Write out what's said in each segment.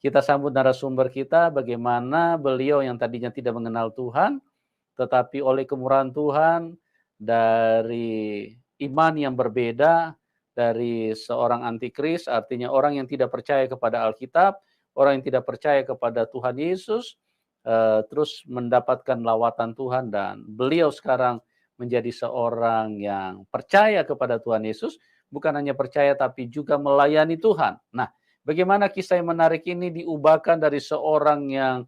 Kita sambut narasumber kita, bagaimana beliau yang tadinya tidak mengenal Tuhan, tetapi oleh kemurahan Tuhan, dari iman yang berbeda, dari seorang antikris, artinya orang yang tidak percaya kepada Alkitab, orang yang tidak percaya kepada Tuhan Yesus, terus mendapatkan lawatan Tuhan dan beliau sekarang menjadi seorang yang percaya kepada Tuhan Yesus, bukan hanya percaya tapi juga melayani Tuhan. Nah, bagaimana kisah yang menarik ini diubahkan dari seorang yang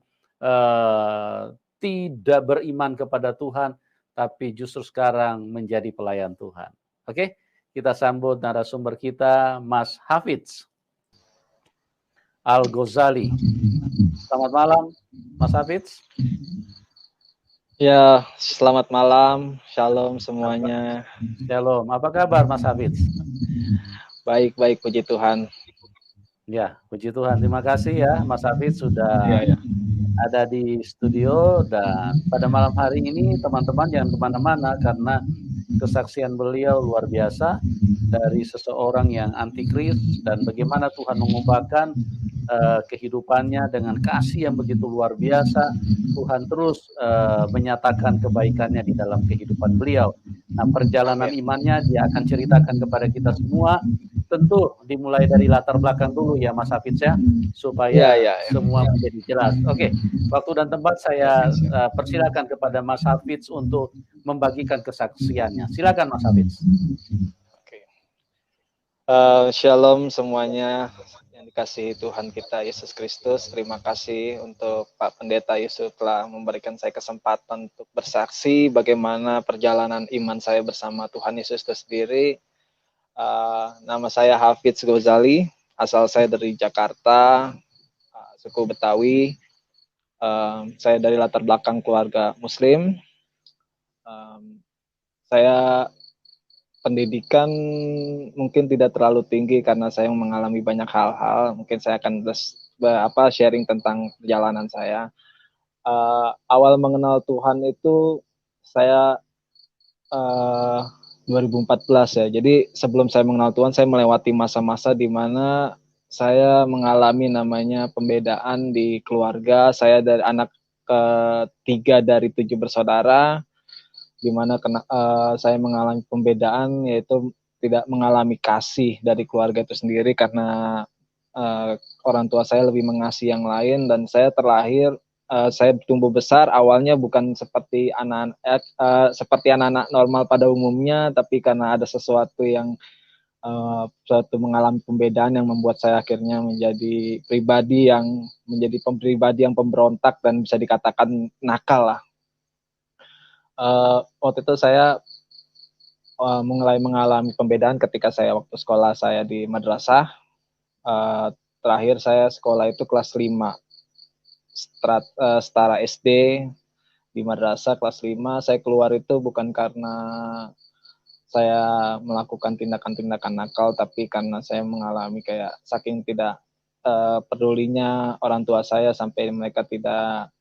tidak beriman kepada Tuhan, tapi justru sekarang menjadi pelayan Tuhan. Oke, kita sambut narasumber kita, Mas Hafidz Al-Ghazali. Selamat malam, Mas Hafidz. Ya, selamat malam, shalom semuanya. Shalom, apa kabar Mas Hafidz? Baik, puji Tuhan. Ya, puji Tuhan. Terima kasih ya Mas Hafidz sudah ada di studio, dan pada malam hari ini teman-teman jangan kemana-mana karena kesaksian beliau luar biasa dari seseorang yang antikris dan bagaimana Tuhan mengubahkan kehidupannya dengan kasih yang begitu luar biasa. Tuhan terus menyatakan kebaikannya di dalam kehidupan beliau. Nah, perjalanan imannya dia akan ceritakan kepada kita semua. Tentu dimulai dari latar belakang dulu ya Mas Hafidz ya, supaya semua menjadi jelas. Oke, waktu dan tempat saya persilakan kepada Mas Hafidz untuk membagikan kesaksiannya. Silakan Mas Hafidz. Shalom semuanya yang dikasihi Tuhan kita Yesus Kristus. Terima kasih untuk Pak Pendeta Yusuf telah memberikan saya kesempatan untuk bersaksi bagaimana perjalanan iman saya bersama Tuhan Yesus itu sendiri. Nama saya Hafidz Ghazali, asal saya dari Jakarta, suku Betawi. Saya dari latar belakang keluarga Muslim. Saya pendidikan mungkin tidak terlalu tinggi karena saya mengalami banyak hal-hal. Mungkin saya akan sharing tentang perjalanan saya. Awal mengenal Tuhan itu saya 2014 ya. Jadi sebelum saya mengenal Tuhan, saya melewati masa-masa di mana saya mengalami namanya pembedaan di keluarga. Saya dari anak ketiga dari 7 bersaudara, di mana saya mengalami pembedaan, yaitu tidak mengalami kasih dari keluarga itu sendiri karena orang tua saya lebih mengasihi yang lain, dan saya terlahir, saya tumbuh besar awalnya bukan seperti anak-anak normal pada umumnya, tapi karena ada sesuatu yang suatu mengalami pembedaan yang membuat saya akhirnya menjadi pribadi yang pemberontak dan bisa dikatakan nakal lah. Waktu itu saya mulai mengalami pembedaan ketika saya waktu sekolah saya di madrasah. Terakhir saya sekolah itu kelas 5 setara SD di madrasah kelas 5. Saya keluar itu bukan karena saya melakukan tindakan-tindakan nakal, tapi karena saya mengalami kayak saking tidak pedulinya orang tua saya sampai mereka tidak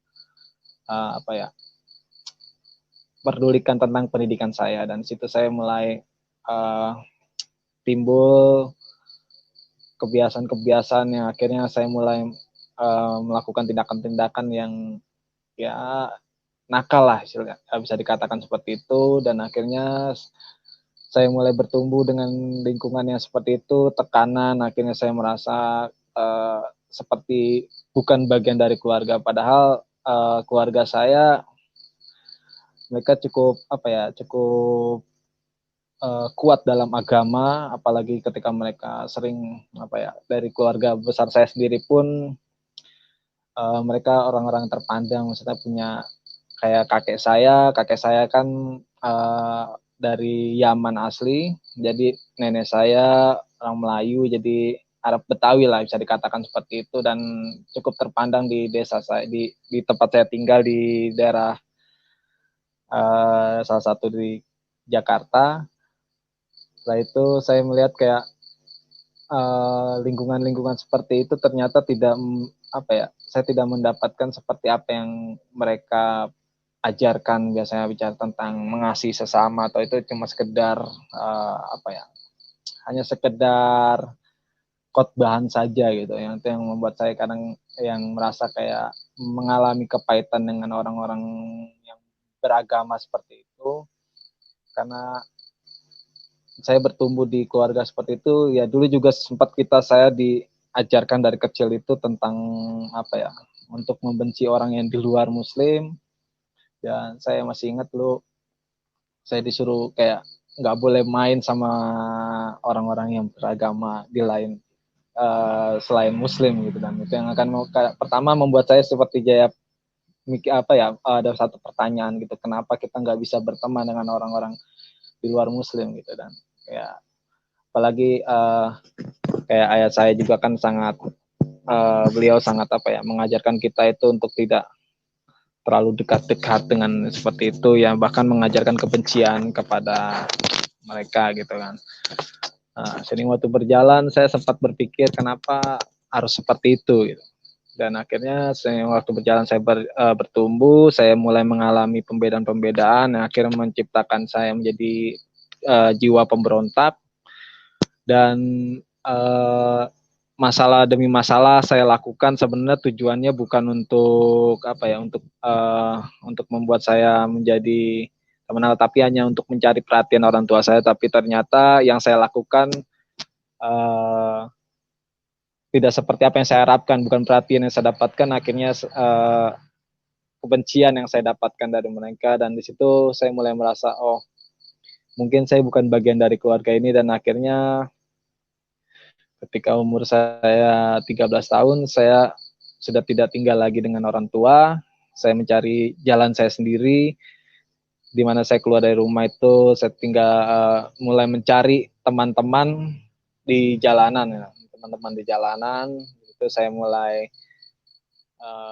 pedulikan tentang pendidikan saya, dan situ saya mulai timbul kebiasaan-kebiasaan yang akhirnya saya mulai melakukan tindakan-tindakan yang ya nakal lah, bisa dikatakan seperti itu. Dan akhirnya saya mulai bertumbuh dengan lingkungan yang seperti itu, tekanan. Akhirnya saya merasa seperti bukan bagian dari keluarga, padahal keluarga saya mereka cukup kuat dalam agama, apalagi ketika mereka sering dari keluarga besar saya sendiri pun mereka orang-orang terpandang. Maksudnya punya kayak kakek saya kan dari Yaman asli, jadi nenek saya orang Melayu, jadi Arab Betawi lah bisa dikatakan seperti itu, dan cukup terpandang di desa saya, di tempat saya tinggal di daerah salah satu di Jakarta. Setelah itu saya melihat kayak lingkungan-lingkungan seperti itu ternyata saya tidak mendapatkan seperti apa yang mereka ajarkan. Biasanya bicara tentang mengasihi sesama, atau itu cuma sekedar hanya sekedar khotbahan saja gitu. Yang itu yang membuat saya kadang yang merasa kayak mengalami kepahitan dengan orang-orang yang beragama seperti itu, karena saya bertumbuh di keluarga seperti itu. Ya dulu juga sempat saya diajarkan dari kecil itu tentang apa ya, untuk membenci orang yang di luar Muslim. Dan saya masih ingat dulu saya disuruh kayak nggak boleh main sama orang-orang yang beragama di lain selain Muslim gitu. Dan itu yang akan pertama membuat saya seperti Jaya mikir apa ya, ada satu pertanyaan gitu, kenapa kita nggak bisa berteman dengan orang-orang di luar Muslim gitu. Dan ya apalagi kayak ayah saya juga kan sangat beliau sangat apa ya, mengajarkan kita itu untuk tidak terlalu dekat-dekat dengan seperti itu ya, bahkan mengajarkan kebencian kepada mereka gitu kan. Sering waktu berjalan saya sempat berpikir kenapa harus seperti itu gitu. Dan akhirnya waktu berjalan saya bertumbuh, saya mulai mengalami pembedaan-pembedaan yang akhirnya menciptakan saya menjadi jiwa pemberontak. Dan masalah demi masalah saya lakukan sebenarnya tujuannya bukan untuk apa ya, untuk membuat saya menjadi teman, tapi hanya untuk mencari perhatian orang tua saya. Tapi ternyata yang saya lakukan tidak seperti apa yang saya harapkan, bukan perhatian yang saya dapatkan, akhirnya kebencian yang saya dapatkan dari mereka. Dan di situ saya mulai merasa, oh mungkin saya bukan bagian dari keluarga ini. Dan akhirnya ketika umur saya 13 tahun, saya sudah tidak tinggal lagi dengan orang tua. Saya mencari jalan saya sendiri. Di mana saya keluar dari rumah itu, saya tinggal mulai mencari teman-teman di jalanan ya. Teman-teman di jalanan, itu saya mulai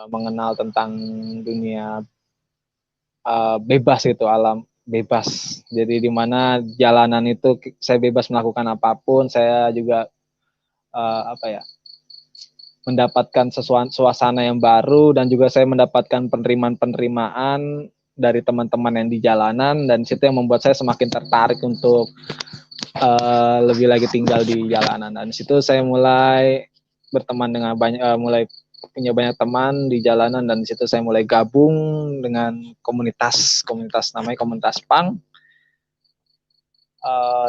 mengenal tentang dunia bebas itu, alam bebas. Jadi di mana jalanan itu saya bebas melakukan apapun. Saya juga apa ya, mendapatkan suasana yang baru, dan juga saya mendapatkan penerimaan dari teman-teman yang di jalanan. Dan situ yang membuat saya semakin tertarik untuk lebih lagi tinggal di jalanan. Dan situ saya mulai berteman dengan mulai punya banyak teman di jalanan. Dan situ saya mulai gabung dengan komunitas namanya komunitas punk.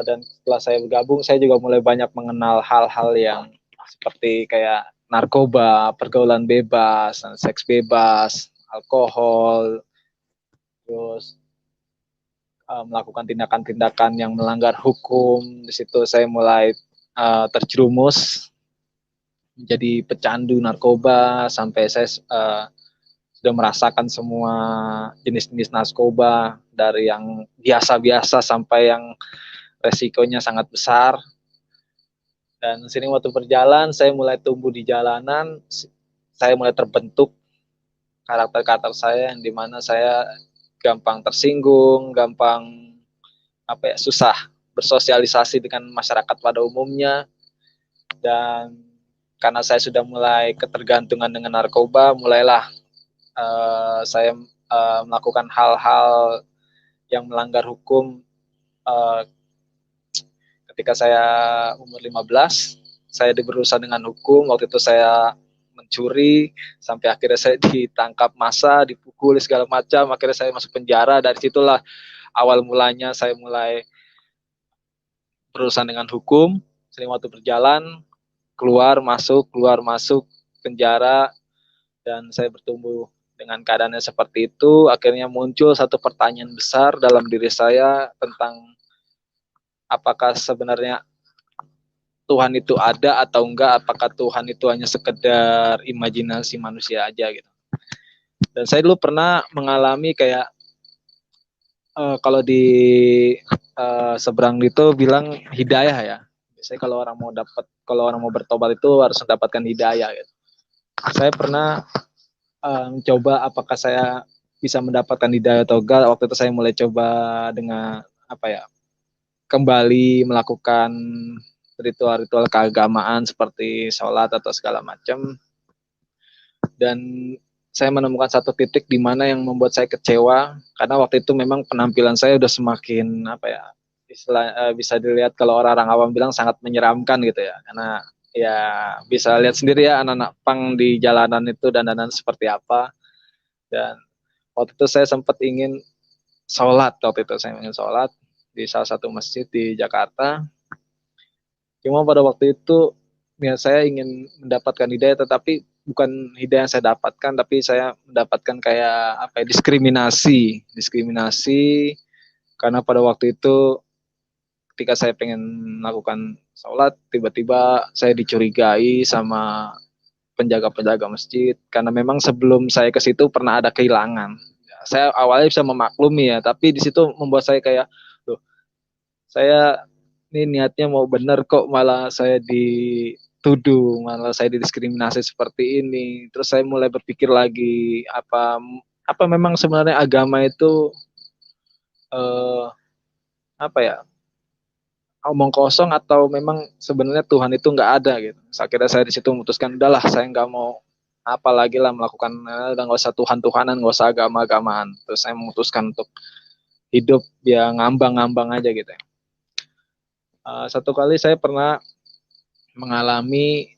Dan setelah saya bergabung, saya juga mulai banyak mengenal hal-hal yang seperti kayak narkoba, pergaulan bebas, seks bebas, alkohol, terus melakukan tindakan-tindakan yang melanggar hukum. Di situ saya mulai terjerumus menjadi pecandu narkoba, sampai saya sudah merasakan semua jenis-jenis narkoba, dari yang biasa-biasa sampai yang resikonya sangat besar. Dan sini waktu berjalan, saya mulai tumbuh di jalanan, saya mulai terbentuk karakter-karakter saya, yang dimana saya gampang tersinggung, gampang apa ya, susah bersosialisasi dengan masyarakat pada umumnya. Dan karena saya sudah mulai ketergantungan dengan narkoba, mulailah saya melakukan hal-hal yang melanggar hukum. Ketika saya umur 15, saya berurusan dengan hukum. Waktu itu saya mencuri, sampai akhirnya saya ditangkap massa, dipukul segala macam, akhirnya saya masuk penjara. Dari situlah awal mulanya saya mulai berurusan dengan hukum. Sering waktu berjalan, keluar masuk penjara, dan saya bertumbuh dengan keadaannya seperti itu. Akhirnya muncul satu pertanyaan besar dalam diri saya tentang apakah sebenarnya Tuhan itu ada atau enggak, apakah Tuhan itu hanya sekedar imajinasi manusia aja gitu. Dan saya dulu pernah mengalami kayak kalau di seberang itu bilang hidayah ya. Biasanya kalau orang mau bertobat itu harus mendapatkan hidayah gitu. Saya pernah mencoba apakah saya bisa mendapatkan hidayah atau enggak. Waktu itu saya mulai coba dengan apa ya, kembali melakukan ritual-ritual keagamaan seperti sholat atau segala macam. Dan saya menemukan satu titik di mana yang membuat saya kecewa, karena waktu itu memang penampilan saya udah semakin apa ya, bisa dilihat kalau orang-orang awam bilang sangat menyeramkan gitu ya, karena ya bisa lihat sendiri ya anak-anak pang di jalanan itu dandanan seperti apa. Dan waktu itu saya sempat ingin sholat, waktu itu saya ingin sholat di salah satu masjid di Jakarta. Cuma pada waktu itu ya saya ingin mendapatkan hidayah, tetapi bukan hidayah yang saya dapatkan, tapi saya mendapatkan kayak apa ya, diskriminasi karena pada waktu itu ketika saya pengen melakukan sholat, tiba-tiba saya dicurigai sama penjaga-penjaga masjid karena memang sebelum saya ke situ pernah ada kehilangan. Saya awalnya bisa memaklumi ya, tapi di situ membuat saya kayak, loh, saya ini niatnya mau bener kok malah saya dituduh, malah saya didiskriminasi seperti ini. Terus saya mulai berpikir lagi, apa memang sebenarnya agama itu eh, apa ya, omong kosong atau memang sebenarnya Tuhan itu nggak ada gitu. Akhirnya saya di situ memutuskan, udahlah saya nggak mau apa lagi lah melakukan, udah nggak usah Tuhan-Tuhanan, nggak usah agama-agamaan. Terus saya memutuskan untuk hidup ya ngambang-ngambang aja gitu ya. Satu kali saya pernah mengalami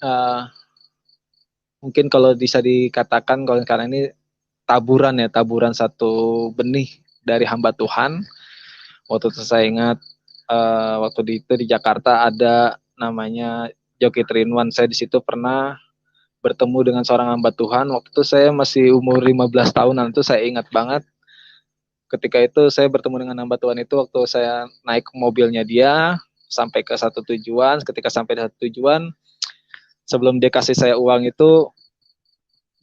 mungkin kalau bisa dikatakan kalau sekarang ini taburan satu benih dari hamba Tuhan. Waktu itu saya ingat waktu itu di Jakarta ada namanya Joki Trinwan. Saya di situ pernah bertemu dengan seorang hamba Tuhan. Waktu itu saya masih umur 15 tahunan, itu saya ingat banget. Ketika itu saya bertemu dengan hamba Tuhan itu waktu saya naik ke mobilnya dia sampai ke satu tujuan. Ketika sampai di satu tujuan, sebelum dia kasih saya uang itu,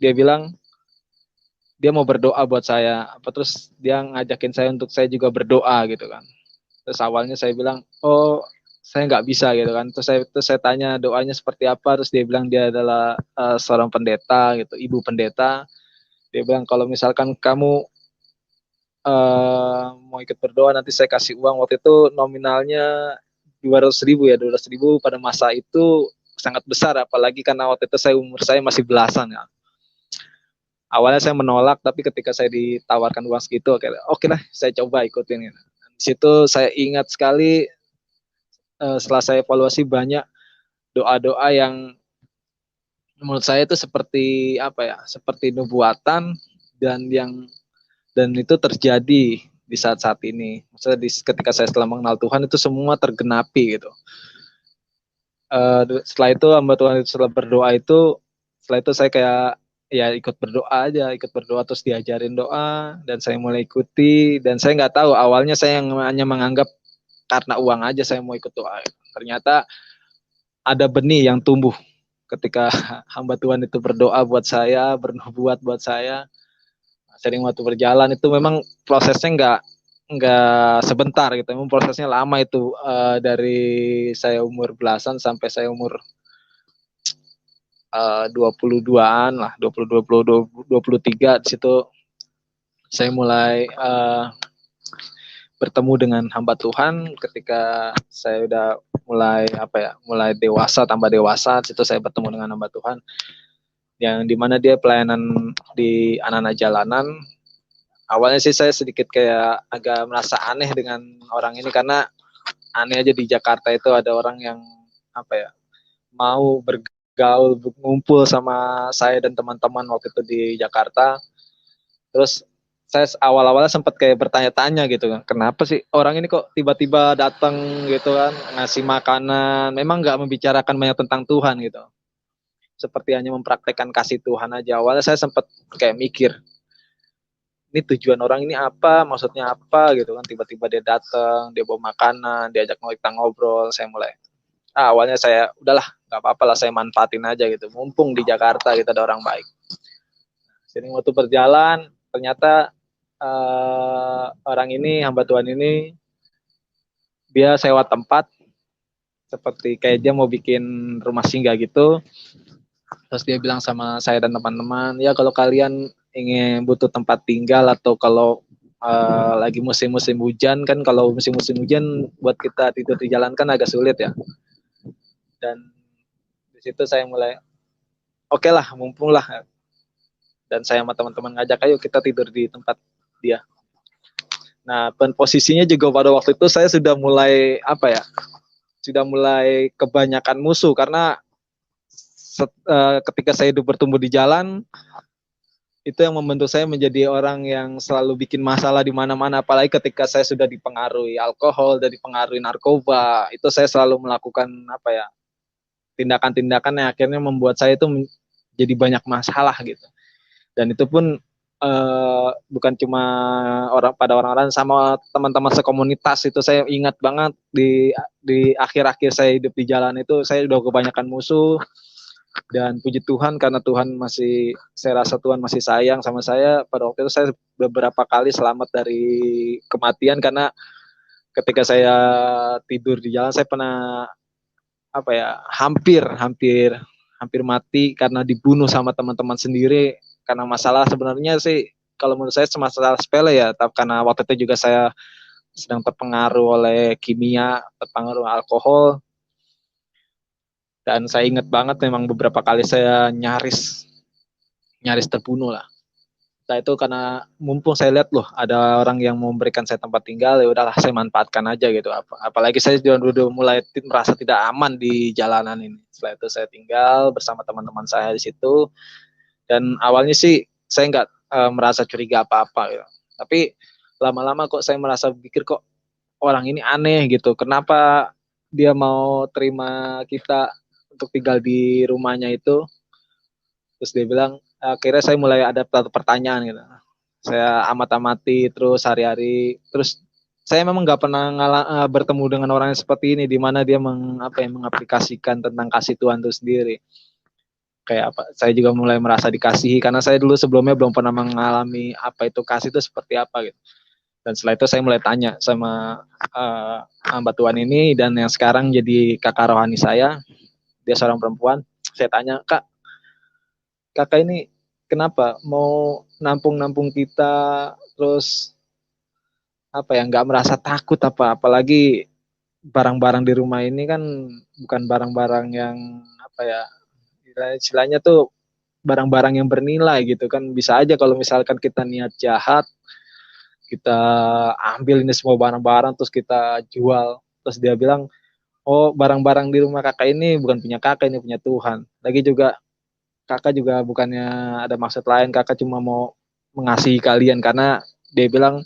dia bilang dia mau berdoa buat saya. Terus dia ngajakin saya untuk saya juga berdoa gitu kan. Terus awalnya saya bilang, oh saya nggak bisa gitu kan. Terus saya tanya doanya seperti apa. Terus dia bilang dia adalah seorang pendeta gitu, ibu pendeta. Dia bilang kalau misalkan kamu mau ikut berdoa nanti saya kasih uang. Waktu itu nominalnya 200.000 ya, 200.000 pada masa itu sangat besar, apalagi karena waktu itu umur saya masih belasan ya. Awalnya saya menolak, tapi ketika saya ditawarkan uang segitu, oke lah saya coba ikutin. Di situ saya ingat sekali setelah saya evaluasi banyak doa-doa yang menurut saya itu seperti apa ya, seperti nubuatan dan itu terjadi di saat-saat ini. Maksudnya ketika saya setelah mengenal Tuhan itu semua tergenapi gitu. Setelah itu hamba Tuhan itu setelah itu saya kayak ya ikut berdoa aja, ikut berdoa terus diajarin doa dan saya mulai ikuti dan saya nggak tahu awalnya saya yang hanya menganggap karena uang aja saya mau ikut doa. Ternyata ada benih yang tumbuh ketika hamba Tuhan itu berdoa buat saya, bernubuat buat saya. Sering waktu berjalan itu memang prosesnya nggak sebentar gitu, memang prosesnya lama itu dari saya umur belasan sampai saya umur 22-an lah, 23 di situ saya mulai bertemu dengan hamba Tuhan. Ketika saya udah mulai dewasa, tambah dewasa, di situ saya bertemu dengan hamba Tuhan yang dimana dia pelayanan di anak-anak jalanan. Awalnya sih saya sedikit kayak agak merasa aneh dengan orang ini karena aneh aja di Jakarta itu ada orang yang mau bergaul, ngumpul sama saya dan teman-teman waktu itu di Jakarta. Terus saya awal-awalnya sempat kayak bertanya-tanya gitu kan, kenapa sih orang ini kok tiba-tiba datang gitu kan, ngasih makanan, memang nggak membicarakan banyak tentang Tuhan gitu. Seperti hanya mempraktekkan kasih Tuhan aja. Awalnya saya sempat kayak mikir, ini tujuan orang ini apa, maksudnya apa gitu kan, tiba-tiba dia datang, dia bawa makanan, diajak kita ngobrol, saya mulai awalnya saya udahlah nggak apa-apa lah saya manfaatin aja gitu, mumpung di Jakarta kita ada orang baik. Jadi waktu berjalan ternyata orang ini, hamba Tuhan ini, dia sewa tempat seperti kayak dia mau bikin rumah singgah gitu. Terus dia bilang sama saya dan teman-teman, ya kalau kalian ingin butuh tempat tinggal atau kalau lagi musim-musim hujan kan, kalau musim-musim hujan buat kita tidur di jalan kan agak sulit ya. Dan di situ saya mulai oke lah, mumpung lah. Dan saya sama teman-teman ngajak, ayo kita tidur di tempat dia. Nah, dan posisinya juga pada waktu itu saya sudah mulai sudah mulai kebanyakan musuh karena ketika saya hidup bertumbuh di jalan, itu yang membentuk saya menjadi orang yang selalu bikin masalah di mana-mana. Apalagi ketika saya sudah dipengaruhi alkohol dan dipengaruhi narkoba, itu saya selalu melakukan tindakan-tindakan yang akhirnya membuat saya itu jadi banyak masalah gitu. Dan itu pun bukan cuma orang-orang sama teman-teman sekomunitas. Itu saya ingat banget di akhir-akhir saya hidup di jalan itu, saya udah kebanyakan musuh. Dan puji Tuhan, karena saya rasa Tuhan masih sayang sama saya. Pada waktu itu saya beberapa kali selamat dari kematian, karena ketika saya tidur di jalan saya pernah hampir mati karena dibunuh sama teman-teman sendiri. Karena masalah sebenarnya sih kalau menurut saya masalah sepele ya, tapi karena waktu itu juga saya sedang terpengaruh oleh kimia, terpengaruh alkohol. Dan saya ingat banget memang beberapa kali saya nyaris terbunuh lah. Nah itu karena mumpung saya lihat loh ada orang yang memberikan saya tempat tinggal, ya udahlah saya manfaatkan aja gitu. Apalagi saya udah mulai merasa tidak aman di jalanan ini. Setelah itu saya tinggal bersama teman-teman saya di situ. Dan awalnya sih saya nggak merasa curiga apa-apa gitu. Tapi lama-lama kok saya merasa pikir kok orang ini aneh gitu. Kenapa dia mau terima kita untuk tinggal di rumahnya itu? Terus dia bilang, akhirnya saya mulai ada pertanyaan gitu. Saya amati terus hari-hari, terus saya memang nggak pernah bertemu dengan orang yang seperti ini, di mana dia mengaplikasikan tentang kasih Tuhan itu sendiri. Kayak apa? Saya juga mulai merasa dikasihi, karena saya dulu sebelumnya belum pernah mengalami apa itu kasih itu seperti apa gitu. Dan setelah itu saya mulai tanya sama hamba Tuhan ini, dan yang sekarang jadi kakak rohani saya, dia seorang perempuan. Saya tanya, kakak ini kenapa mau nampung kita, terus nggak merasa takut apalagi barang-barang di rumah ini kan bukan barang-barang yang istilahnya tuh barang-barang yang bernilai gitu kan. Bisa aja kalau misalkan kita niat jahat, kita ambil ini semua barang-barang terus kita jual. Terus dia bilang, oh barang-barang di rumah kakak ini bukan punya kakak, ini punya Tuhan. Lagi juga kakak juga bukannya ada maksud lain, kakak cuma mau mengasihi kalian, karena dia bilang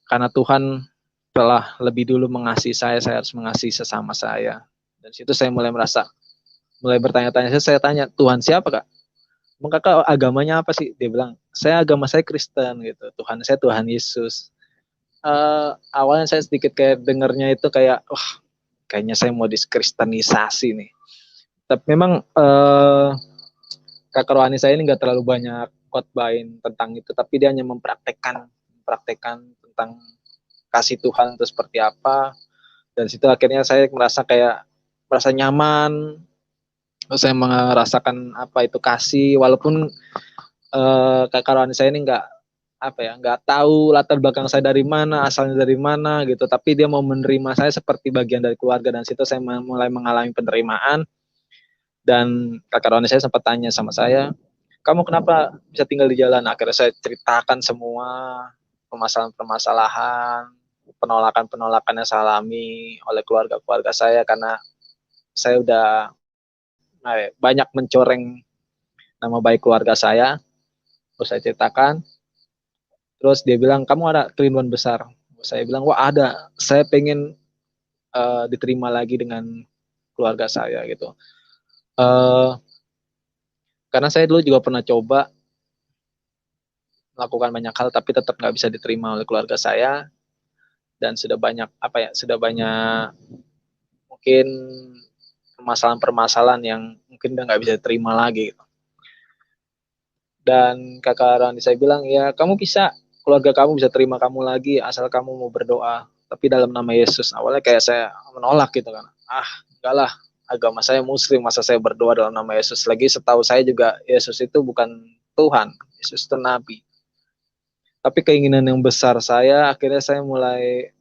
karena Tuhan telah lebih dulu mengasihi saya harus mengasihi sesama saya. Dan situ saya mulai bertanya-tanya. Saya tanya, Tuhan siapa kak? Emang kakak agamanya apa sih? Dia bilang, agama saya Kristen gitu. Tuhan saya Tuhan Yesus. Awalnya saya sedikit kayak dengernya itu kayak, wah kayaknya saya mau diskristenisasi nih. Tapi memang kakak rohani saya ini nggak terlalu banyak khotbahin tentang itu, tapi dia hanya mempraktekkan tentang kasih Tuhan itu seperti apa. Dan situ akhirnya saya merasa nyaman. Saya merasakan apa itu kasih, walaupun kakak rohani saya ini nggak tahu latar belakang saya dari mana, asalnya dari mana gitu, tapi dia mau menerima saya seperti bagian dari keluarga. Dan situ saya mulai mengalami penerimaan. Dan kakak rohani saya sempat tanya sama saya, kamu kenapa bisa tinggal di jalan? Akhirnya saya ceritakan semua permasalahan-permasalahan, penolakan yang saya alami oleh keluarga saya, karena saya udah banyak mencoreng nama baik keluarga saya. Terus saya ceritakan, terus dia bilang, kamu ada kerinduan besar? Saya bilang, wah ada, saya pengen diterima lagi dengan keluarga saya gitu. Karena saya dulu juga pernah coba melakukan banyak hal, tapi tetap nggak bisa diterima oleh keluarga saya. Dan sudah banyak mungkin permasalahan-permasalahan yang mungkin udah nggak bisa diterima lagi gitu. Dan kakak Rani saya bilang, ya kamu bisa, keluarga kamu bisa terima kamu lagi asal kamu mau berdoa, tapi dalam nama Yesus. Awalnya kayak saya menolak gitu kan, enggak lah, agama saya Muslim, masa saya berdoa dalam nama Yesus. Lagi setahu saya juga Yesus itu bukan Tuhan, Yesus itu Nabi. Tapi keinginan yang besar saya, akhirnya saya mulai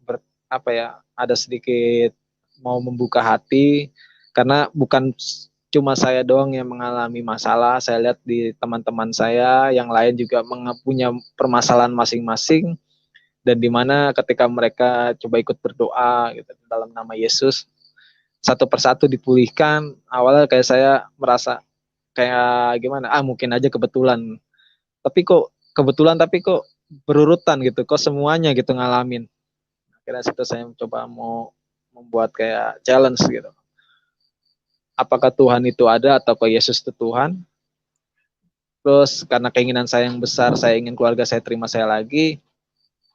ada sedikit mau membuka hati, karena bukan cuma saya doang yang mengalami masalah. Saya lihat di teman-teman saya yang lain juga punya permasalahan masing-masing, dan dimana ketika mereka coba ikut berdoa gitu dalam nama Yesus, satu persatu dipulihkan. Awalnya kayak saya merasa kayak gimana, mungkin aja kebetulan, tapi kok berurutan gitu, kok semuanya gitu ngalamin. Akhirnya situ saya coba mau membuat kayak challenge gitu, apakah Tuhan itu ada atau Yesus itu Tuhan. Terus karena keinginan saya yang besar, saya ingin keluarga saya terima saya lagi.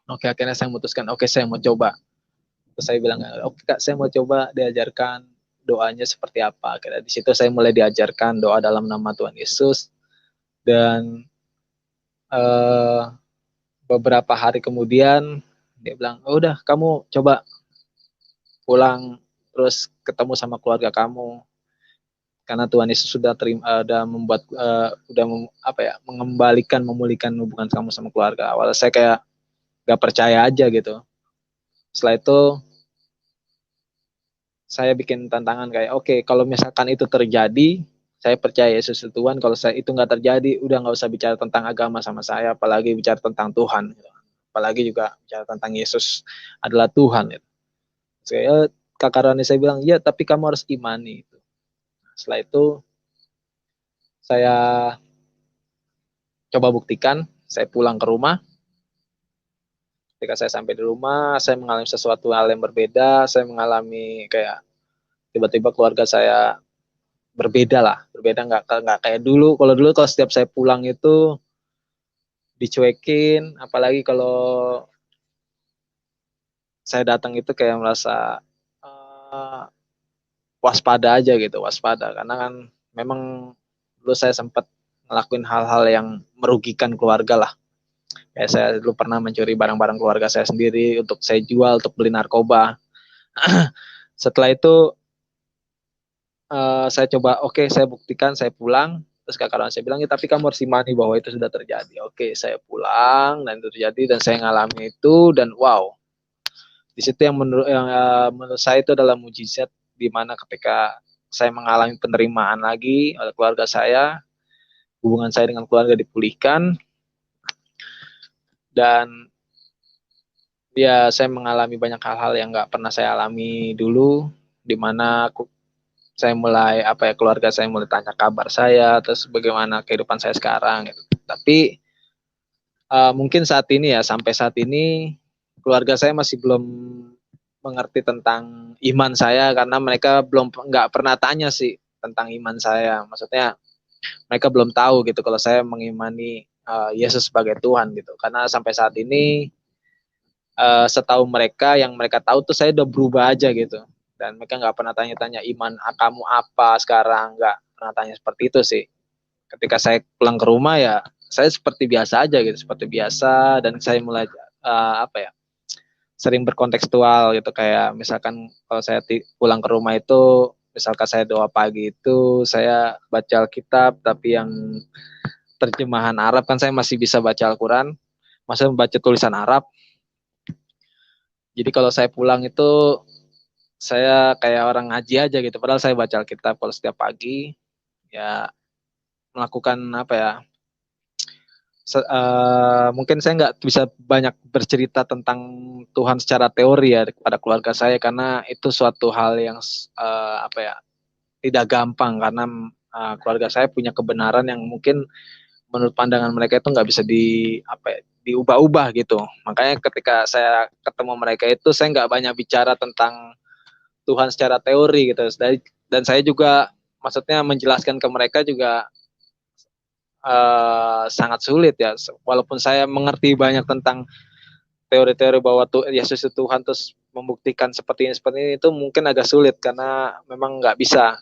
Oke, akhirnya saya memutuskan, oke, saya mau coba. Terus saya bilang, oke Kak, saya mau coba diajarkan doanya seperti apa. Akhirnya di situ saya mulai diajarkan doa dalam nama Tuhan Yesus. Dan beberapa hari kemudian dia bilang, oh, udah kamu coba pulang terus ketemu sama keluarga kamu, karena Tuhan Yesus sudah membuat mengembalikan, memulihkan hubungan kamu sama keluarga. Awalnya saya kayak gak percaya aja gitu. Setelah itu saya bikin tantangan kayak, oke, kalau misalkan itu terjadi, saya percaya Yesus itu Tuhan. Kalau itu nggak terjadi, udah nggak usah bicara tentang agama sama saya, apalagi bicara tentang Tuhan, gitu. Apalagi juga bicara tentang Yesus adalah Tuhan. Gitu. Saya Kakak Rani, saya bilang, ya tapi kamu harus imani. Gitu. Setelah itu saya coba buktikan, saya pulang ke rumah. Ketika saya sampai di rumah, saya mengalami sesuatu hal yang berbeda. Saya mengalami kayak tiba-tiba keluarga saya berbeda nggak kayak dulu. Kalau setiap saya pulang itu dicuekin, apalagi kalau saya datang itu kayak merasa waspada aja gitu, waspada, karena kan memang dulu saya sempat ngelakuin hal-hal yang merugikan keluarga lah. Kayak saya dulu pernah mencuri barang-barang keluarga saya sendiri untuk saya jual untuk beli narkoba. Setelah itu saya coba, saya buktikan, saya pulang. Terus kakak saya bilang, ya tapi kamu harus imani bahwa itu sudah terjadi. Oke, saya pulang dan itu terjadi dan saya ngalami itu, dan wow, di situ yang menurut saya itu adalah mujizat, di mana ketika saya mengalami penerimaan lagi oleh keluarga saya, hubungan saya dengan keluarga dipulihkan, dan ya saya mengalami banyak hal-hal yang nggak pernah saya alami dulu, di mana saya mulai keluarga saya mulai tanya kabar saya, terus bagaimana kehidupan saya sekarang gitu. Tapi mungkin sampai saat ini keluarga saya masih belum mengerti tentang iman saya, karena mereka nggak pernah tanya sih tentang iman saya. Maksudnya mereka belum tahu gitu kalau saya mengimani Yesus sebagai Tuhan gitu. Karena sampai saat ini setahu mereka, yang mereka tahu tuh saya udah berubah aja gitu. Dan mereka nggak pernah tanya-tanya iman kamu apa sekarang, nggak pernah tanya seperti itu sih. Ketika saya pulang ke rumah ya saya seperti biasa aja gitu, seperti biasa, dan saya mulai sering berkontekstual gitu, kayak misalkan kalau saya pulang ke rumah itu, misalkan saya doa pagi itu saya baca Alkitab, tapi yang terjemahan Arab, kan saya masih bisa baca Al-Quran, masih membaca tulisan Arab. Jadi kalau saya pulang itu saya kayak orang ngaji aja gitu, padahal saya baca Alkitab kalau setiap pagi, ya melakukan mungkin saya nggak bisa banyak bercerita tentang Tuhan secara teori ya kepada keluarga saya, karena itu suatu hal yang tidak gampang, karena keluarga saya punya kebenaran yang mungkin menurut pandangan mereka itu nggak bisa diubah-ubah gitu. Makanya ketika saya ketemu mereka itu saya nggak banyak bicara tentang Tuhan secara teori gitu. Dan saya juga maksudnya menjelaskan ke mereka juga sangat sulit ya. Walaupun saya mengerti banyak tentang teori-teori bahwa Yesus itu Tuhan, terus membuktikan seperti ini itu mungkin agak sulit, karena memang nggak bisa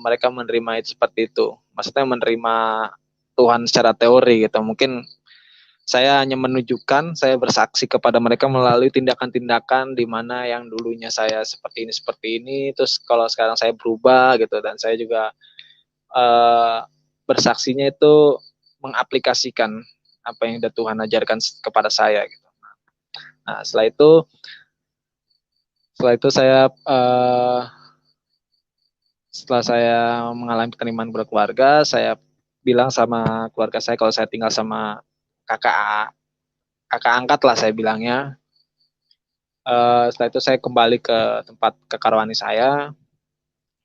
mereka menerima itu seperti itu. Maksudnya menerima Tuhan secara teori gitu. Mungkin saya hanya menunjukkan, saya bersaksi kepada mereka melalui tindakan-tindakan di mana yang dulunya saya seperti ini, terus kalau sekarang saya berubah gitu, dan saya juga bersaksinya itu mengaplikasikan apa yang udah Tuhan ajarkan kepada saya gitu. Nah, setelah itu saya setelah saya mengalami penerimaan berkeluarga, saya bilang sama keluarga saya kalau saya tinggal sama kakak angkat lah saya bilangnya. Setelah itu saya kembali ke tempat kekarwani saya.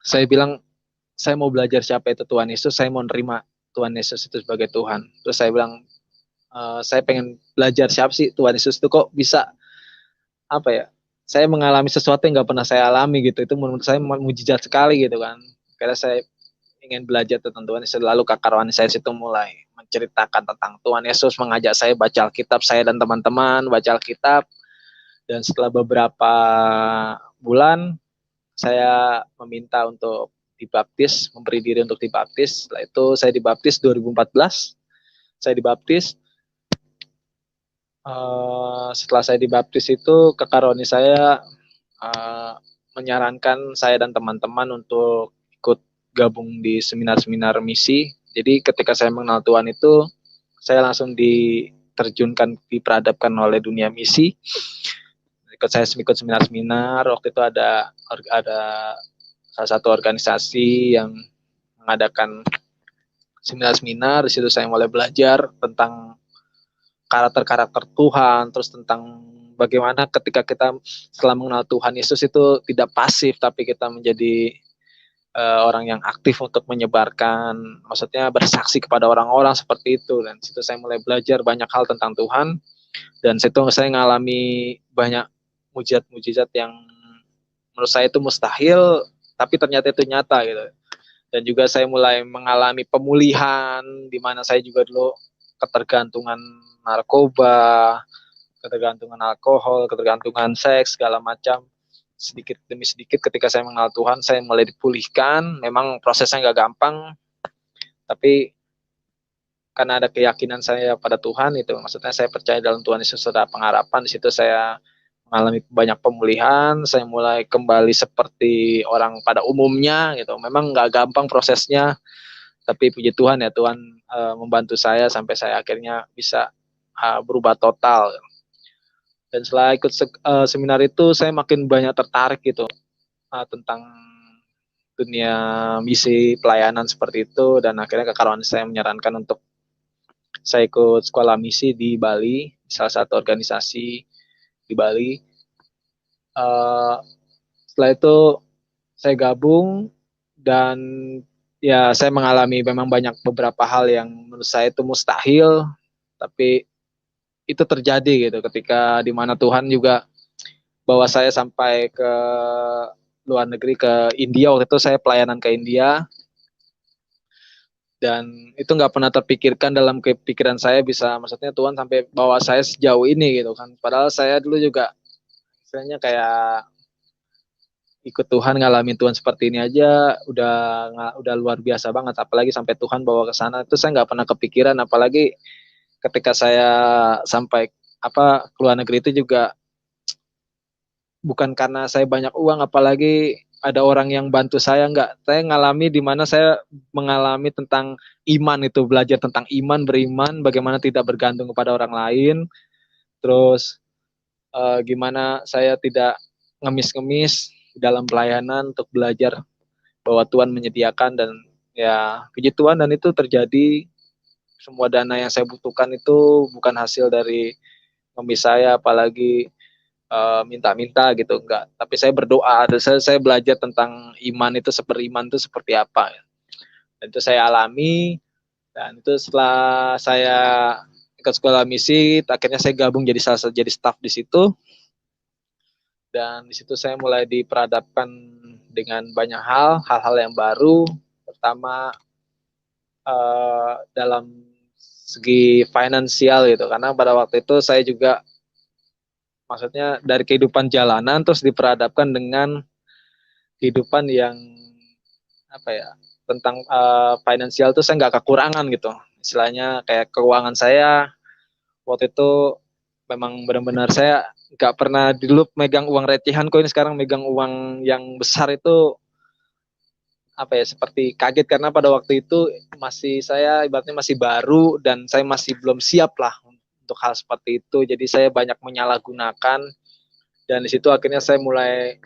Saya bilang, saya mau belajar siapa itu Tuhan Yesus, saya mau nerima Tuhan Yesus itu sebagai Tuhan. Terus saya bilang, saya pengen belajar siapa sih Tuhan Yesus itu, kok bisa apa ya, saya mengalami sesuatu yang nggak pernah saya alami gitu. Itu menurut saya mujizat sekali gitu kan. Karena saya ingin belajar tentang Tuhan Yesus. Lalu kakarwani saya situ mulai menceritakan tentang Tuhan Yesus, mengajak saya baca Alkitab, saya dan teman-teman baca Alkitab. Dan setelah beberapa bulan saya meminta untuk dibaptis, memberi diri untuk dibaptis. Setelah itu saya dibaptis 2014. Saya dibaptis. Setelah saya dibaptis itu kekaroni saya menyarankan saya dan teman-teman untuk ikut gabung di seminar-seminar misi. Jadi ketika saya mengenal Tuhan itu, saya langsung diterjunkan, diperadabkan oleh dunia misi. Saya ikut seminar-seminar. Waktu itu ada salah satu organisasi yang mengadakan seminar-seminar. Di situ saya mulai belajar tentang karakter-karakter Tuhan, terus tentang bagaimana ketika kita setelah mengenal Tuhan Yesus itu tidak pasif, tapi kita menjadi orang yang aktif untuk menyebarkan, maksudnya bersaksi kepada orang-orang seperti itu. Dan situ saya mulai belajar banyak hal tentang Tuhan, dan situ saya mengalami banyak mujizat-mujizat yang menurut saya itu mustahil, tapi ternyata itu nyata gitu. Dan juga saya mulai mengalami pemulihan, di mana saya juga dulu ketergantungan narkoba, ketergantungan alkohol, ketergantungan seks, segala macam. Sedikit demi sedikit ketika saya mengenal Tuhan, saya mulai dipulihkan. Memang prosesnya nggak gampang, tapi karena ada keyakinan saya pada Tuhan, itu maksudnya saya percaya dalam Tuhan Yesus ada pengharapan. Di situ saya mengalami banyak pemulihan, saya mulai kembali seperti orang pada umumnya gitu. Memang nggak gampang prosesnya, tapi puji Tuhan ya, Tuhan membantu saya sampai saya akhirnya bisa berubah total. Dan setelah ikut seminar itu, saya makin banyak tertarik gitu tentang dunia misi pelayanan seperti itu. Dan akhirnya kekarwan saya menyarankan untuk saya ikut sekolah misi di Bali, salah satu organisasi di Bali. Setelah itu saya gabung, dan ya saya mengalami memang banyak beberapa hal yang menurut saya itu mustahil, tapi itu terjadi gitu ketika dimana Tuhan juga bawa saya sampai ke luar negeri, ke India. Waktu itu saya pelayanan ke India, dan itu nggak pernah terpikirkan dalam kepikiran saya bisa, maksudnya Tuhan sampai bawa saya sejauh ini gitu kan. Padahal saya dulu juga istilahnya kayak ikut Tuhan, ngalamin Tuhan seperti ini aja udah luar biasa banget, apalagi sampai Tuhan bawa ke sana. Itu saya nggak pernah kepikiran, apalagi ketika saya sampai ke luar negeri itu juga bukan karena saya banyak uang, apalagi ada orang yang bantu saya, enggak. Saya ngalami di mana saya mengalami tentang iman, itu belajar tentang iman, beriman, bagaimana tidak bergantung kepada orang lain. Terus gimana saya tidak ngemis-ngemis dalam pelayanan untuk belajar bahwa Tuhan menyediakan, dan ya puji Tuhan, dan itu terjadi. Semua dana yang saya butuhkan itu bukan hasil dari ngemis saya, apalagi minta-minta gitu, enggak. Tapi saya berdoa, saya belajar tentang iman itu, beriman itu seperti apa. Dan itu saya alami, dan itu setelah saya ikut sekolah misi, akhirnya saya gabung jadi jadi staff di situ. Dan di situ saya mulai diperadabkan dengan banyak hal-hal yang baru. Pertama dalam segi finansial gitu, karena pada waktu itu saya juga maksudnya dari kehidupan jalanan terus diperadabkan dengan kehidupan yang apa ya, tentang finansial tuh saya nggak kekurangan gitu. Istilahnya kayak keuangan saya waktu itu memang benar-benar saya nggak pernah dulu megang uang recehan, kok ini sekarang megang uang yang besar itu apa ya, seperti kaget, karena pada waktu itu masih saya ibaratnya masih baru, dan saya masih belum siap lah untuk hal seperti itu. Jadi saya banyak menyalahgunakan, dan di situ akhirnya saya mulai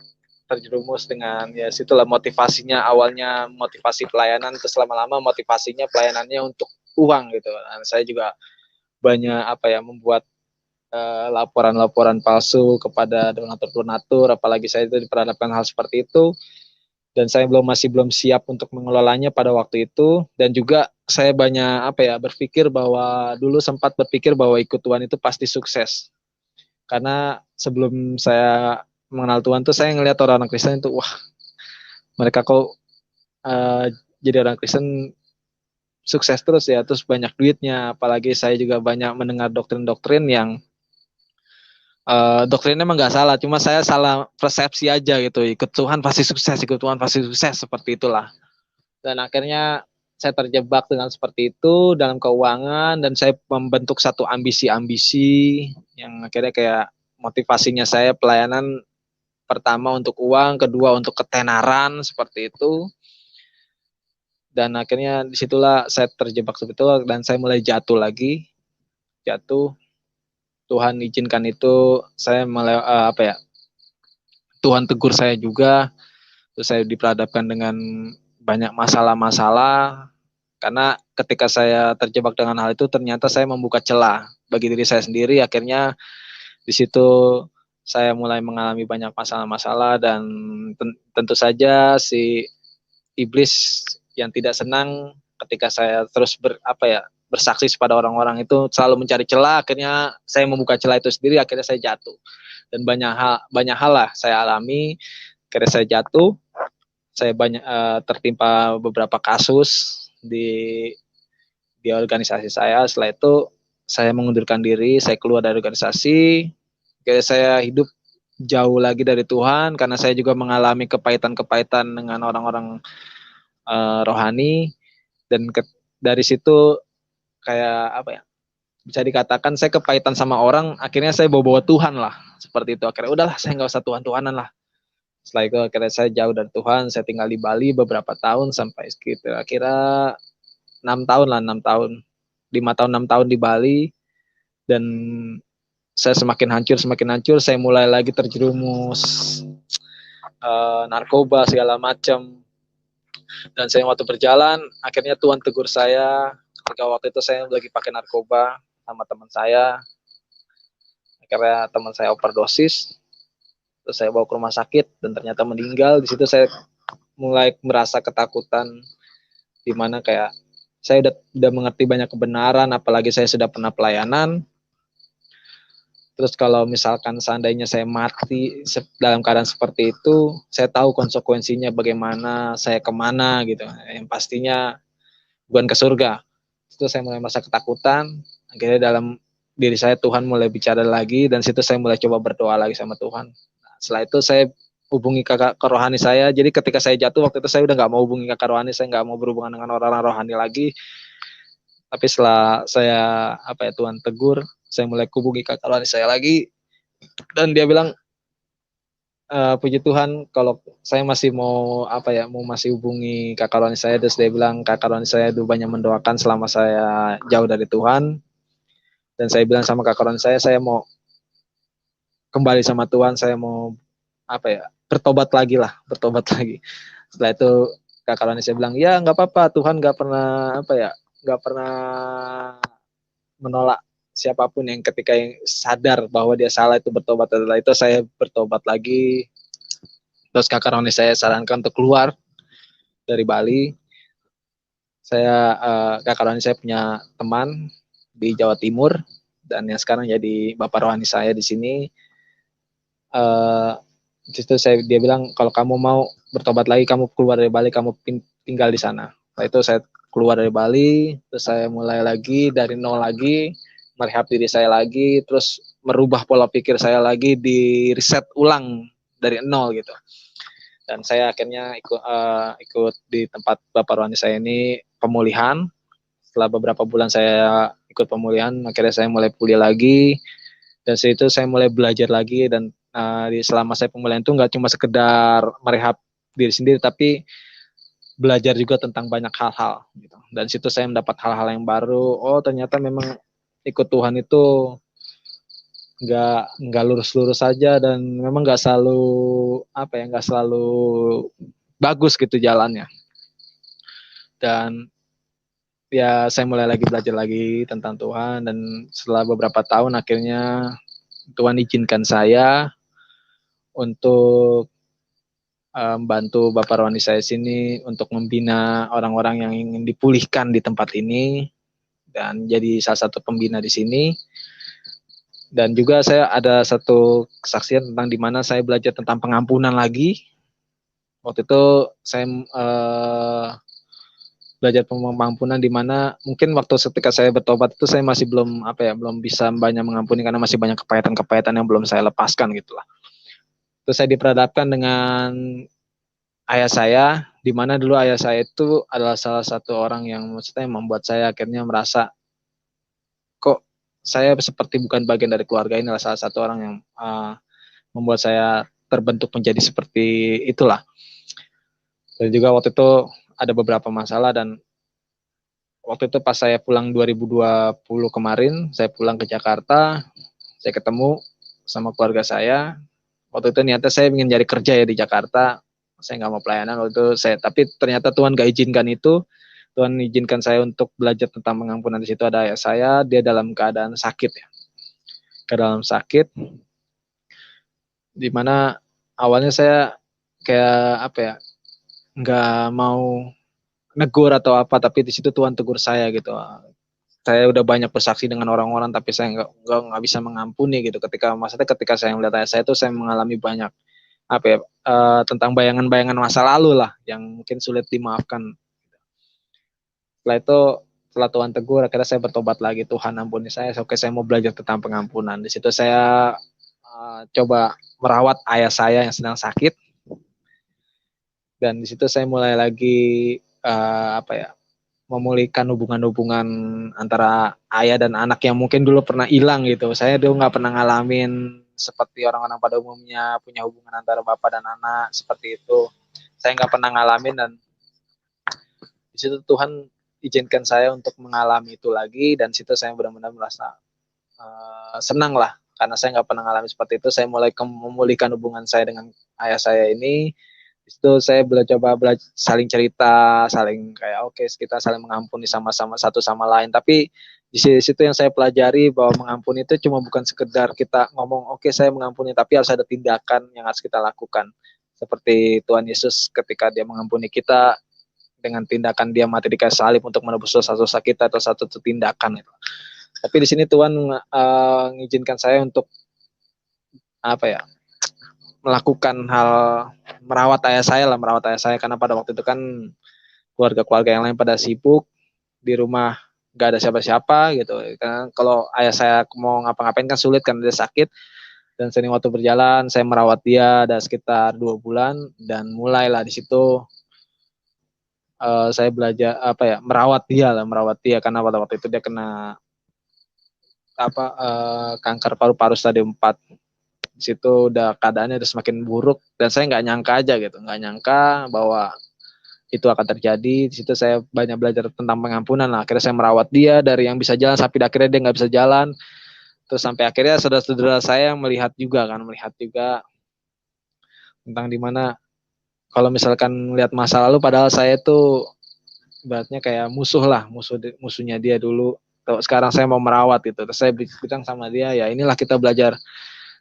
terjerumus dengan, ya situlah motivasinya, awalnya motivasi pelayanan, terus lama-lama motivasinya pelayanannya untuk uang gitu. Dan saya juga banyak membuat laporan-laporan palsu kepada donatur-donatur, apalagi saya itu diperhadapkan hal seperti itu, dan saya masih belum siap untuk mengelolanya pada waktu itu. Dan juga saya banyak berpikir bahwa dulu sempat berpikir bahwa ikut Tuhan itu pasti sukses, karena sebelum saya mengenal Tuhan tuh saya ngelihat orang-orang Kristen itu, wah mereka kok jadi orang Kristen sukses terus ya, terus banyak duitnya. Apalagi saya juga banyak mendengar doktrin-doktrin yang doktrinnya emang nggak salah, cuma saya salah persepsi aja gitu. Ikut Tuhan pasti sukses, ikut Tuhan pasti sukses, seperti itulah. Dan akhirnya saya terjebak dengan seperti itu dalam keuangan, dan saya membentuk satu ambisi-ambisi yang akhirnya kayak motivasinya saya pelayanan, pertama untuk uang, kedua untuk ketenaran, seperti itu. Dan akhirnya disitulah saya terjebak seperti itu, dan saya mulai jatuh lagi. Tuhan izinkan itu, saya mulai Tuhan tegur saya juga. Terus saya diperhadapkan dengan banyak masalah-masalah, karena ketika saya terjebak dengan hal itu ternyata saya membuka celah bagi diri saya sendiri. Akhirnya di situ saya mulai mengalami banyak masalah-masalah, dan tentu saja si iblis yang tidak senang ketika saya terus bersaksi pada orang-orang itu selalu mencari celah. Akhirnya saya membuka celah itu sendiri, akhirnya saya jatuh. Dan banyak hal lah saya alami. Akhirnya saya jatuh, saya banyak tertimpa beberapa kasus di organisasi saya. Setelah itu saya mengundurkan diri, saya keluar dari organisasi. Akhirnya saya hidup jauh lagi dari Tuhan, karena saya juga mengalami kepahitan-kepahitan dengan orang-orang rohani. Dan dari situ kayak bisa dikatakan saya kepahitan sama orang, akhirnya saya bawa-bawa Tuhan lah, seperti itu. Akhirnya udahlah, saya nggak usah Tuhan-Tuhanan lah. Setelah itu akhirnya saya jauh dari Tuhan, saya tinggal di Bali beberapa tahun, sampai sekitar kira 6 tahun lah, 6 tahun, 5 tahun, 6 tahun di Bali. Dan saya semakin hancur, saya mulai lagi terjerumus narkoba segala macam. Dan saya waktu berjalan, akhirnya Tuhan tegur saya ketika waktu itu saya lagi pakai narkoba sama teman saya. Akhirnya teman saya overdosis, terus saya bawa ke rumah sakit dan ternyata meninggal. Di situ saya mulai merasa ketakutan, di mana kayak saya udah mengerti banyak kebenaran, apalagi saya sudah pernah pelayanan. Terus kalau misalkan seandainya saya mati dalam keadaan seperti itu, saya tahu konsekuensinya bagaimana, saya kemana gitu. Yang pastinya bukan ke surga. Itu saya mulai merasa ketakutan. Akhirnya dalam diri saya Tuhan mulai bicara lagi, dan situ saya mulai coba berdoa lagi sama Tuhan. Nah, setelah itu saya hubungi kakak rohani saya. Jadi ketika saya jatuh waktu itu saya udah nggak mau hubungi kakak rohani, saya nggak mau berhubungan dengan orang-orang rohani lagi. Tapi setelah saya Tuhan tegur, saya mulai hubungi kakak rohani saya lagi, dan dia bilang, puji Tuhan kalau saya masih mau masih hubungi kakak rohani saya. Terus dia bilang kakak rohani saya itu banyak mendoakan selama saya jauh dari Tuhan. Dan saya bilang sama kakak rohani saya mau kembali sama Tuhan, saya mau bertobat lagi. Setelah itu kakak rohani saya bilang, ya nggak apa-apa, Tuhan nggak pernah menolak siapapun yang ketika yang sadar bahwa dia salah itu bertobat. Setelah itu saya bertobat lagi. Terus kakak rohani saya sarankan untuk keluar dari Bali. Kakak rohani saya punya teman di Jawa Timur, dan yang sekarang jadi bapak rohani saya di sini. Di situ dia bilang, kalau kamu mau bertobat lagi, kamu keluar dari Bali, kamu tinggal di sana. Setelah itu saya keluar dari Bali, terus saya mulai lagi dari nol lagi, merehab diri saya lagi, terus merubah pola pikir saya lagi, di reset ulang dari nol gitu. Dan saya akhirnya ikut di tempat bapak rohani saya ini pemulihan. Setelah beberapa bulan saya ikut pemulihan, akhirnya saya mulai pulih lagi. Dan situ saya mulai belajar lagi. Dan selama saya pemulihan itu nggak cuma sekedar merehab diri sendiri, tapi belajar juga tentang banyak hal-hal gitu. Dan situ saya mendapat hal-hal yang baru. Oh ternyata memang ikut Tuhan itu nggak lurus-lurus saja, dan memang nggak selalu bagus gitu jalannya. Dan ya saya mulai lagi belajar lagi tentang Tuhan, dan setelah beberapa tahun akhirnya Tuhan izinkan saya untuk membantu Bapak Roni saya sini untuk membina orang-orang yang ingin dipulihkan di tempat ini dan jadi salah satu pembina di sini. Dan juga saya ada satu kesaksian tentang di mana saya belajar tentang pengampunan lagi. Waktu itu saya belajar pengampunan di mana mungkin waktu ketika saya bertobat itu saya masih belum belum bisa banyak mengampuni karena masih banyak kepahitan-kepahitan yang belum saya lepaskan gitulah. Terus saya diperhadapkan dengan ayah saya, di mana dulu ayah saya itu adalah salah satu orang yang maksudnya membuat saya akhirnya merasa kok saya seperti bukan bagian dari keluarga ini, adalah salah satu orang yang membuat saya terbentuk menjadi seperti itulah. Dan juga waktu itu ada beberapa masalah dan waktu itu pas saya pulang 2020 kemarin, saya pulang ke Jakarta, saya ketemu sama keluarga saya. Waktu itu niatnya saya ingin cari kerja ya di Jakarta, saya nggak mau pelayanan waktu itu tapi ternyata Tuhan nggak izinkan itu. Tuhan izinkan saya untuk belajar tentang pengampunan. Di situ ada ayah saya, dia dalam keadaan sakit ya, keadaan sakit, dimana awalnya saya kayak nggak mau negur atau apa, tapi di situ Tuhan tegur saya gitu. Saya udah banyak bersaksi dengan orang-orang, tapi saya nggak bisa mengampuni gitu. Ketika saya melihat ayah saya itu, saya mengalami banyak tentang bayangan-bayangan masa lalu lah yang mungkin sulit dimaafkan. Setelah itu, setelah Tuhan tegur, akhirnya saya bertobat lagi. Tuhan ampuni saya. Oke, saya mau belajar tentang pengampunan. Di situ saya coba merawat ayah saya yang sedang sakit. Dan di situ saya mulai lagi memulihkan hubungan-hubungan antara ayah dan anak yang mungkin dulu pernah hilang gitu. Saya dulu nggak pernah ngalamin seperti orang-orang pada umumnya punya hubungan antara bapak dan anak seperti itu. Saya nggak pernah ngalamin dan di situ Tuhan izinkan saya untuk mengalami itu lagi dan situ saya benar-benar merasa senang lah karena saya nggak pernah ngalamin seperti itu. Saya mulai memulihkan hubungan saya dengan ayah saya ini. Di situ saya belajar saling cerita, saling kita saling mengampuni sama-sama satu sama lain. Tapi di situ yang saya pelajari bahwa mengampuni itu cuma bukan sekedar kita ngomong saya mengampuni, tapi harus ada tindakan yang harus kita lakukan. Seperti Tuhan Yesus ketika dia mengampuni kita dengan tindakan dia mati di kayu salib untuk menebus dosa-dosa kita atau satu tindakan itu. Tapi di sini Tuhan mengizinkan saya untuk melakukan hal merawat ayah saya karena pada waktu itu kan keluarga-keluarga yang lain pada sibuk di rumah, nggak ada siapa-siapa gitu. Karena kalau ayah saya mau ngapa-ngapain kan sulit kan dia sakit. Dan sering waktu berjalan saya merawat dia ada sekitar 2 bulan dan mulailah di situ saya belajar merawat dia karena pada waktu itu dia kena kanker paru-paru stadium 4. Di situ udah keadaannya udah semakin buruk dan saya nggak nyangka bahwa itu akan terjadi. Di situ saya banyak belajar tentang pengampunan lah. Akhirnya saya merawat dia dari yang bisa jalan sampai akhirnya dia nggak bisa jalan. Terus sampai akhirnya saudara-saudara saya melihat juga tentang dimana kalau misalkan melihat masa lalu padahal saya tuh ibaratnya kayak musuhnya dia dulu. Sekarang saya mau merawat itu. Terus saya bilang sama dia, ya inilah kita belajar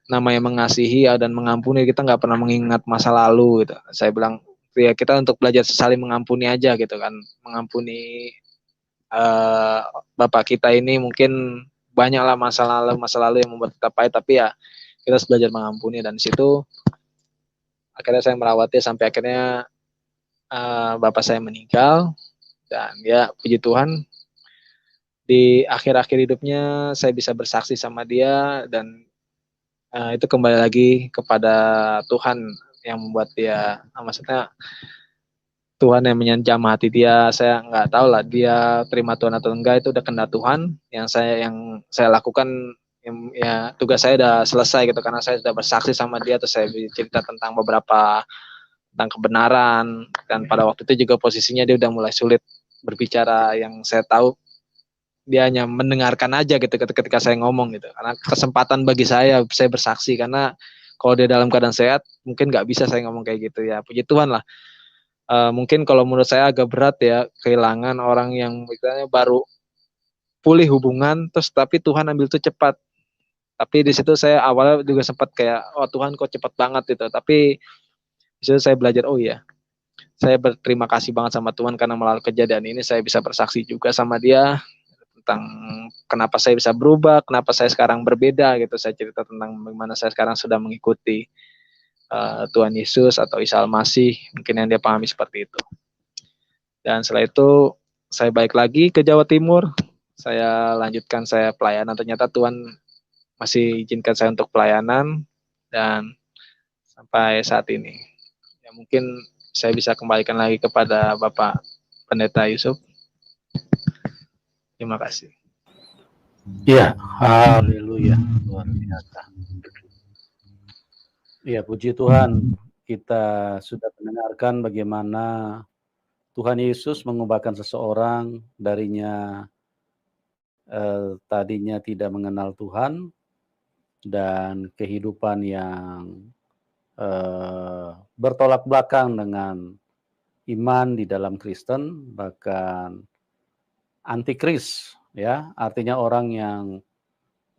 namanya mengasihi dan mengampuni. Kita nggak pernah mengingat masa lalu gitu. Saya bilang ya kita untuk belajar saling mengampuni aja gitu kan. Mengampuni bapak kita ini mungkin banyaklah masa lalu yang membuat kita pahit, tapi ya kita harus belajar mengampuni. Dan di situ akhirnya saya merawatnya sampai akhirnya bapak saya meninggal. Dan ya puji Tuhan di akhir-akhir hidupnya saya bisa bersaksi sama dia dan itu kembali lagi kepada Tuhan yang membuat dia maksudnya Tuhan yang menjamah hati dia. Saya nggak tahu lah dia terima Tuhan atau enggak, itu udah kehendak Tuhan. Yang saya lakukan ya tugas saya udah selesai gitu karena saya sudah bersaksi sama dia. Terus saya cerita tentang tentang kebenaran dan pada waktu itu juga posisinya dia udah mulai sulit berbicara, yang saya tahu dia hanya mendengarkan aja gitu ketika saya ngomong gitu. Karena kesempatan bagi saya bersaksi karena kalau dia dalam keadaan sehat mungkin nggak bisa saya ngomong kayak gitu ya. Puji Tuhan lah. Mungkin kalau menurut saya agak berat ya kehilangan orang yang misalnya baru pulih hubungan terus tapi Tuhan ambil itu cepat. Tapi di situ saya awalnya juga sempat kayak, oh Tuhan kok cepat banget gitu. Tapi di situ saya belajar, oh iya, saya berterima kasih banget sama Tuhan karena melalui kejadian ini saya bisa bersaksi juga sama Dia tentang kenapa saya bisa berubah, kenapa saya sekarang berbeda gitu. Saya cerita tentang bagaimana saya sekarang sudah mengikuti Tuhan Yesus atau Isa Al-Masih, mungkin yang dia pahami seperti itu. Dan setelah itu saya balik lagi ke Jawa Timur, saya lanjutkan saya pelayanan. Ternyata Tuhan masih izinkan saya untuk pelayanan dan sampai saat ini. Ya mungkin saya bisa kembalikan lagi kepada Bapak Pendeta Yusuf. Terima kasih. Ya, haleluya, luar biasa. Ya, puji Tuhan, kita sudah mendengarkan bagaimana Tuhan Yesus mengubahkan seseorang darinya tadinya tidak mengenal Tuhan dan kehidupan yang bertolak belakang dengan iman di dalam Kristen, bahkan antikris, ya, artinya orang yang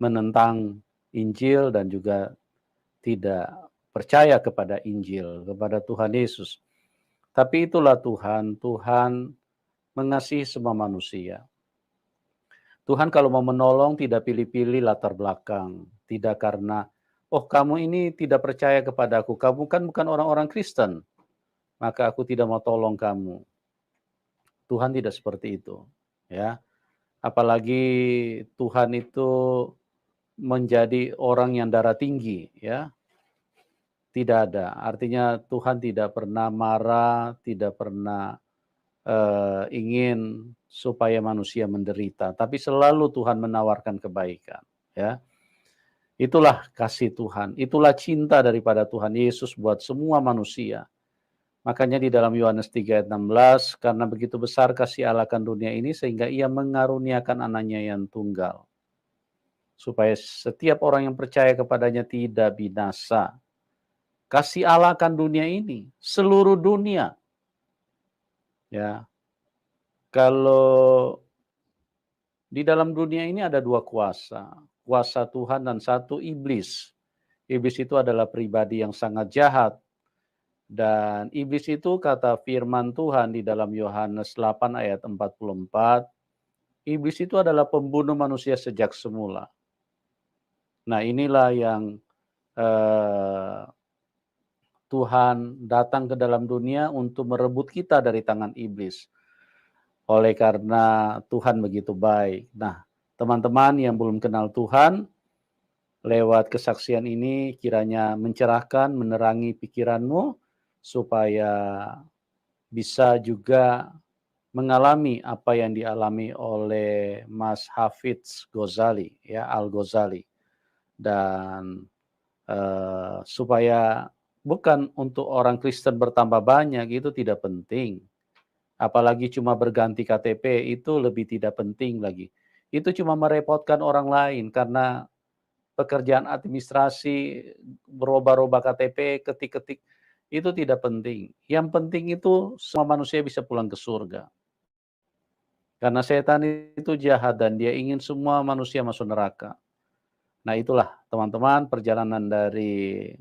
menentang Injil dan juga tidak percaya kepada Injil, kepada Tuhan Yesus. Tapi itulah Tuhan, Tuhan mengasihi semua manusia. Tuhan kalau mau menolong tidak pilih-pilih latar belakang, tidak karena, oh kamu ini tidak percaya kepadaku, kamu kan bukan orang-orang Kristen, maka aku tidak mau tolong kamu. Tuhan tidak seperti itu, ya. Apalagi Tuhan itu menjadi orang yang darah tinggi, ya. Tidak ada. Artinya Tuhan tidak pernah marah, tidak pernah ingin supaya manusia menderita, tapi selalu Tuhan menawarkan kebaikan, ya. Itulah kasih Tuhan, itulah cinta daripada Tuhan Yesus buat semua manusia. Makanya di dalam Yohanes 3 ayat 16, karena begitu besar kasih Allah akan dunia ini sehingga ia mengaruniakan anaknya yang tunggal, supaya setiap orang yang percaya kepadanya tidak binasa. Kasih Allah akan dunia ini, seluruh dunia. Ya. Kalau di dalam dunia ini ada dua kuasa, kuasa Tuhan dan satu iblis. Iblis itu adalah pribadi yang sangat jahat. Dan iblis itu kata firman Tuhan di dalam Yohanes 8 ayat 44, iblis itu adalah pembunuh manusia sejak semula. Nah inilah yang Tuhan datang ke dalam dunia untuk merebut kita dari tangan iblis. Oleh karena Tuhan begitu baik. Nah, teman-teman yang belum kenal Tuhan, lewat kesaksian ini kiranya mencerahkan, menerangi pikiranmu, supaya bisa juga mengalami apa yang dialami oleh Mas Hafidz Ghazali, ya, Al-Ghazali. Dan supaya bukan untuk orang Kristen bertambah banyak, itu tidak penting. Apalagi cuma berganti KTP, itu lebih tidak penting lagi. Itu cuma merepotkan orang lain, karena pekerjaan administrasi, berubah-ubah KTP, ketik-ketik, itu tidak penting. Yang penting itu semua manusia bisa pulang ke surga. Karena setan itu jahat dan dia ingin semua manusia masuk neraka. Nah itulah teman-teman perjalanan dari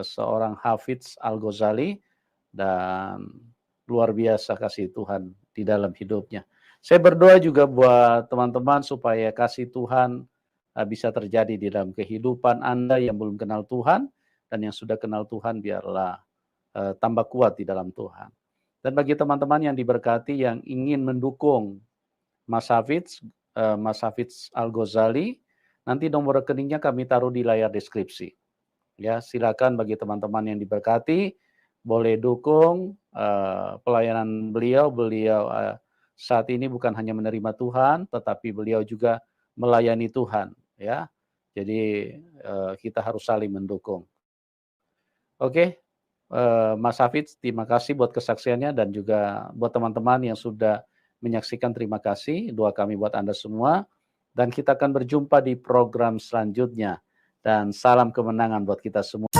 seorang Hafidz Al-Ghazali, dan luar biasa kasih Tuhan di dalam hidupnya. Saya berdoa juga buat teman-teman supaya kasih Tuhan bisa terjadi di dalam kehidupan Anda yang belum kenal Tuhan, dan yang sudah kenal Tuhan biarlah tambah kuat di dalam Tuhan. Dan bagi teman-teman yang diberkati yang ingin mendukung Mas Hafidz Al-Ghazali, nanti nomor rekeningnya kami taruh di layar deskripsi. Ya, silakan bagi teman-teman yang diberkati, boleh dukung pelayanan beliau. Beliau saat ini bukan hanya menerima Tuhan, tetapi beliau juga melayani Tuhan. Ya, jadi kita harus saling mendukung. Oke, Mas Hafidz, terima kasih buat kesaksiannya, dan juga buat teman-teman yang sudah menyaksikan, terima kasih. Doa kami buat Anda semua, dan kita akan berjumpa di program selanjutnya. Dan salam kemenangan buat kita semua.